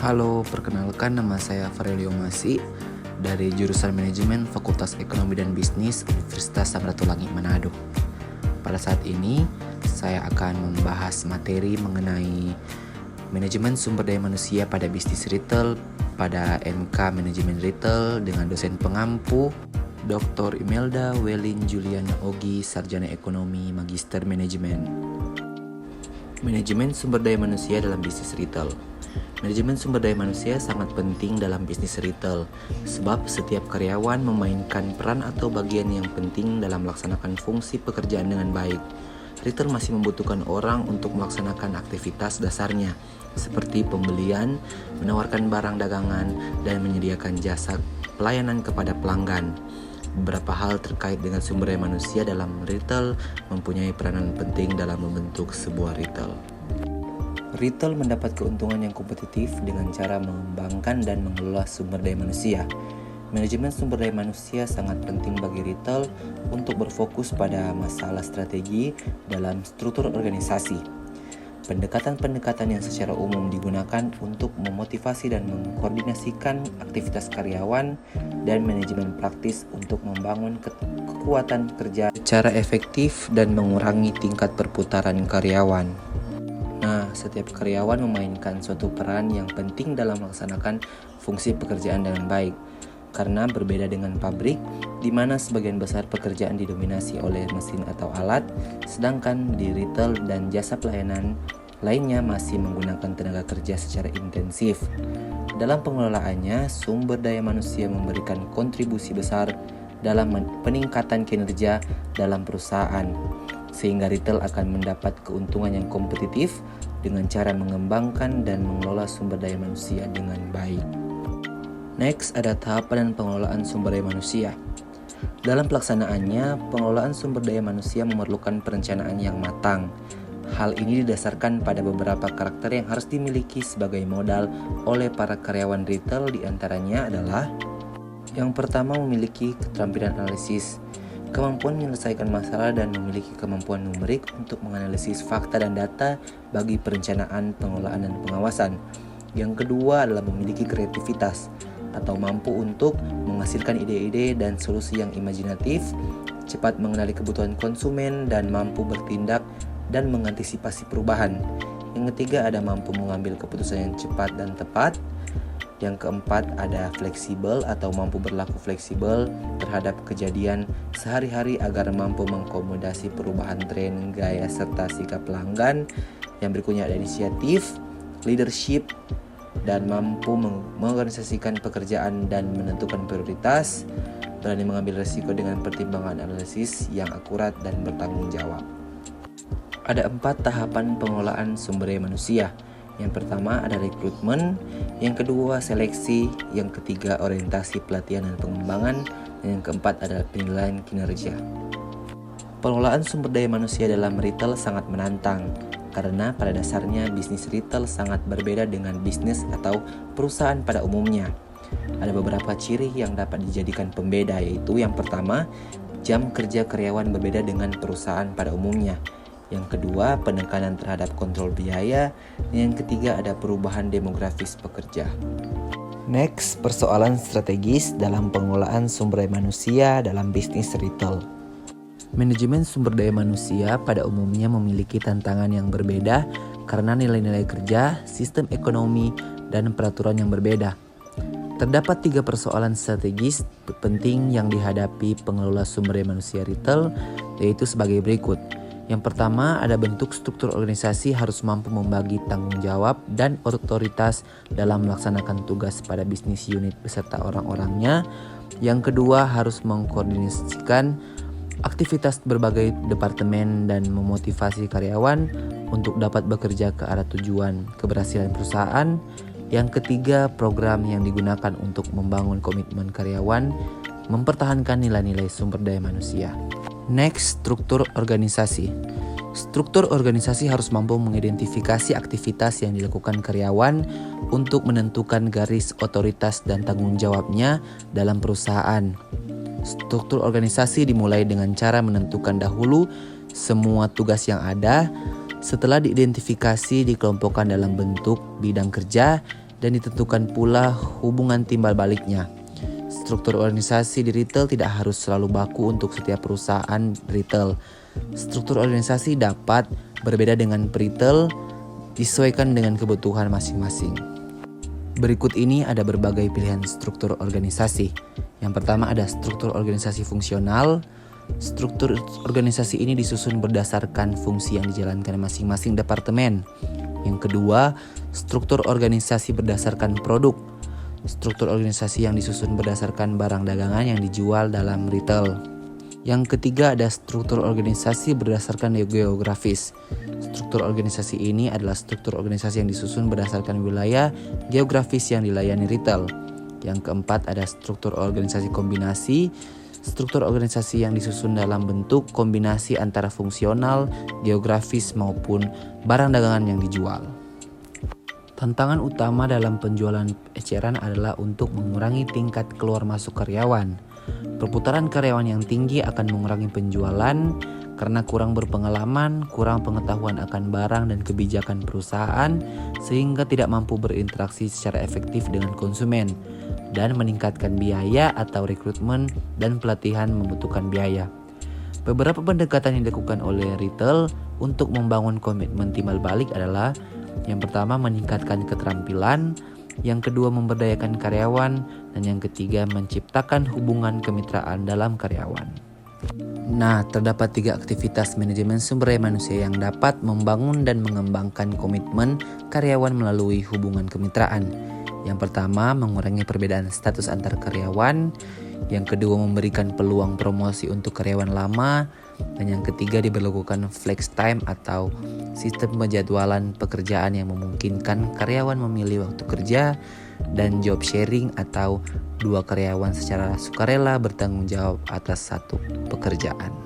Halo, perkenalkan nama saya Farelio Masi dari jurusan Manajemen Fakultas Ekonomi dan Bisnis Universitas Samratulangi Manado. Pada saat ini, saya akan membahas materi mengenai manajemen sumber daya manusia pada bisnis retail pada MK Manajemen Retail dengan dosen pengampu Dr. Imelda Welin Juliana Ogi, Sarjana Ekonomi Magister Manajemen. Manajemen sumber daya manusia dalam bisnis retail. Manajemen sumber daya manusia sangat penting dalam bisnis retail, sebab setiap karyawan memainkan peran atau bagian yang penting dalam melaksanakan fungsi pekerjaan dengan baik. Retail masih membutuhkan orang untuk melaksanakan aktivitas dasarnya, seperti pembelian, menawarkan barang dagangan, dan menyediakan jasa pelayanan kepada pelanggan. Beberapa hal terkait dengan sumber daya manusia dalam retail mempunyai peranan penting dalam membentuk sebuah retail. Retail mendapat keuntungan yang kompetitif dengan cara mengembangkan dan mengelola sumber daya manusia. Manajemen sumber daya manusia sangat penting bagi retail untuk berfokus pada masalah strategi dalam struktur organisasi. Pendekatan-pendekatan yang secara umum digunakan untuk memotivasi dan mengkoordinasikan aktivitas karyawan dan manajemen praktis untuk membangun kekuatan kerja secara efektif dan mengurangi tingkat perputaran karyawan. Nah, setiap karyawan memainkan suatu peran yang penting dalam melaksanakan fungsi pekerjaan dengan baik. Karena berbeda dengan pabrik, di mana sebagian besar pekerjaan didominasi oleh mesin atau alat, sedangkan di retail dan jasa pelayanan lainnya masih menggunakan tenaga kerja secara intensif. Dalam pengelolaannya, sumber daya manusia memberikan kontribusi besar dalam peningkatan kinerja dalam perusahaan, sehingga retail akan mendapat keuntungan yang kompetitif dengan cara mengembangkan dan mengelola sumber daya manusia dengan baik. Next, ada tahapan dan pengelolaan sumber daya manusia. Dalam pelaksanaannya, pengelolaan sumber daya manusia memerlukan perencanaan yang matang. Hal ini didasarkan pada beberapa karakter yang harus dimiliki sebagai modal oleh para karyawan retail, di antaranya adalah: yang pertama, memiliki keterampilan analisis, kemampuan menyelesaikan masalah dan memiliki kemampuan numerik untuk menganalisis fakta dan data bagi perencanaan, pengelolaan, dan pengawasan. Yang kedua adalah memiliki kreativitas atau mampu untuk menghasilkan ide-ide dan solusi yang imajinatif, cepat mengenali kebutuhan konsumen, dan mampu bertindak dan mengantisipasi perubahan. Yang ketiga ada mampu mengambil keputusan yang cepat dan tepat. Yang keempat ada fleksibel atau mampu berlaku fleksibel terhadap kejadian sehari-hari agar mampu mengakomodasi perubahan tren, gaya, serta sikap pelanggan. Yang berikutnya ada inisiatif, leadership, dan mampu mengorganisasikan pekerjaan dan menentukan prioritas, berani mengambil risiko dengan pertimbangan analisis yang akurat dan bertanggung jawab. Ada 4 tahapan pengelolaan sumber daya manusia. Yang pertama ada rekrutmen, yang kedua seleksi, yang ketiga orientasi pelatihan dan pengembangan, dan yang keempat adalah penilaian kinerja. Pengelolaan sumber daya manusia dalam retail sangat menantang, karena pada dasarnya bisnis retail sangat berbeda dengan bisnis atau perusahaan pada umumnya. Ada beberapa ciri yang dapat dijadikan pembeda, yaitu yang pertama, jam kerja karyawan berbeda dengan perusahaan pada umumnya. Yang kedua, penekanan terhadap kontrol biaya. Yang ketiga, ada perubahan demografis pekerja. Next, persoalan strategis dalam pengelolaan sumber daya manusia dalam bisnis retail. Manajemen sumber daya manusia pada umumnya memiliki tantangan yang berbeda karena nilai-nilai kerja, sistem ekonomi, dan peraturan yang berbeda. Terdapat 3 persoalan strategis penting yang dihadapi pengelola sumber daya manusia retail, yaitu sebagai berikut. Yang pertama, ada bentuk struktur organisasi harus mampu membagi tanggung jawab dan otoritas dalam melaksanakan tugas pada bisnis unit beserta orang-orangnya. Yang kedua, harus mengkoordinasikan aktivitas berbagai departemen dan memotivasi karyawan untuk dapat bekerja ke arah tujuan keberhasilan perusahaan. Yang ketiga, program yang digunakan untuk membangun komitmen karyawan, mempertahankan nilai-nilai sumber daya manusia. Next, struktur organisasi. Struktur organisasi harus mampu mengidentifikasi aktivitas yang dilakukan karyawan untuk menentukan garis otoritas dan tanggung jawabnya dalam perusahaan. Struktur organisasi dimulai dengan cara menentukan dahulu semua tugas yang ada. Setelah diidentifikasi, dikelompokkan dalam bentuk bidang kerja dan ditentukan pula hubungan timbal baliknya. Struktur organisasi di retail tidak harus selalu baku untuk setiap perusahaan retail. Struktur organisasi dapat berbeda dengan retail, disesuaikan dengan kebutuhan masing-masing. Berikut ini ada berbagai pilihan struktur organisasi. Yang pertama ada struktur organisasi fungsional. Struktur organisasi ini disusun berdasarkan fungsi yang dijalankan masing-masing departemen. Yang kedua, struktur organisasi berdasarkan produk. Struktur organisasi yang disusun berdasarkan barang dagangan yang dijual dalam retail. Yang ketiga ada struktur organisasi berdasarkan geografis. Struktur organisasi ini adalah struktur organisasi yang disusun berdasarkan wilayah geografis yang dilayani retail. Yang keempat ada struktur organisasi kombinasi. Struktur organisasi yang disusun dalam bentuk kombinasi antara fungsional, geografis maupun barang dagangan yang dijual. Tantangan utama dalam penjualan eceran adalah untuk mengurangi tingkat keluar masuk karyawan. Perputaran karyawan yang tinggi akan mengurangi penjualan karena kurang berpengalaman, kurang pengetahuan akan barang dan kebijakan perusahaan, sehingga tidak mampu berinteraksi secara efektif dengan konsumen, dan meningkatkan biaya atau rekrutmen dan pelatihan membutuhkan biaya. Beberapa pendekatan yang dilakukan oleh retail untuk membangun komitmen timbal balik adalah: yang pertama, meningkatkan keterampilan. Yang kedua, memberdayakan karyawan. Dan yang ketiga, menciptakan hubungan kemitraan dalam karyawan. Nah, terdapat 3 aktivitas manajemen sumber daya manusia yang dapat membangun dan mengembangkan komitmen karyawan melalui hubungan kemitraan. Yang pertama, mengurangi perbedaan status antar karyawan. Yang kedua, memberikan peluang promosi untuk karyawan lama. Dan yang ketiga, diberlakukan flex time atau sistem penjadwalan pekerjaan yang memungkinkan karyawan memilih waktu kerja, dan job sharing atau 2 karyawan secara sukarela bertanggung jawab atas satu pekerjaan.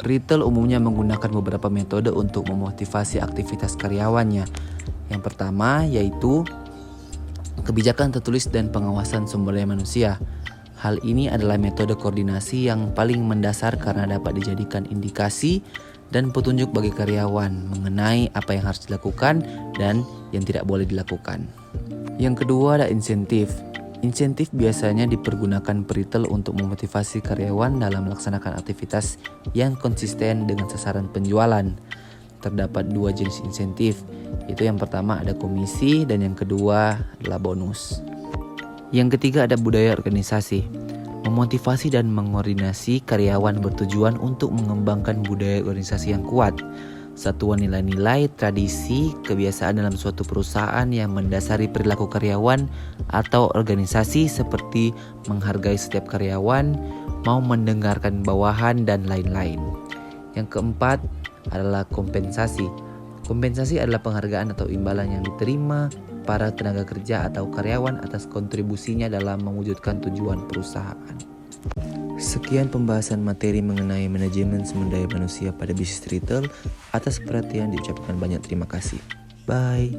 Retail umumnya menggunakan beberapa metode untuk memotivasi aktivitas karyawannya. Yang pertama yaitu kebijakan tertulis dan pengawasan sumber daya manusia. Hal ini adalah metode koordinasi yang paling mendasar karena dapat dijadikan indikasi dan petunjuk bagi karyawan mengenai apa yang harus dilakukan dan yang tidak boleh dilakukan. Yang kedua ada insentif. Insentif biasanya dipergunakan retail untuk memotivasi karyawan dalam melaksanakan aktivitas yang konsisten dengan sasaran penjualan. Terdapat 2 jenis insentif, yaitu yang pertama ada komisi dan yang kedua adalah bonus. Yang ketiga ada budaya organisasi. Memotivasi dan mengoordinasi karyawan bertujuan untuk mengembangkan budaya organisasi yang kuat. Satuan nilai-nilai, tradisi, kebiasaan dalam suatu perusahaan yang mendasari perilaku karyawan atau organisasi seperti menghargai setiap karyawan, mau mendengarkan bawahan, dan lain-lain. Yang keempat adalah kompensasi. Kompensasi adalah penghargaan atau imbalan yang diterima para tenaga kerja atau karyawan atas kontribusinya dalam mewujudkan tujuan perusahaan. Sekian pembahasan materi mengenai manajemen sumber daya manusia pada bisnis retail. Atas perhatian diucapkan banyak terima kasih. Bye.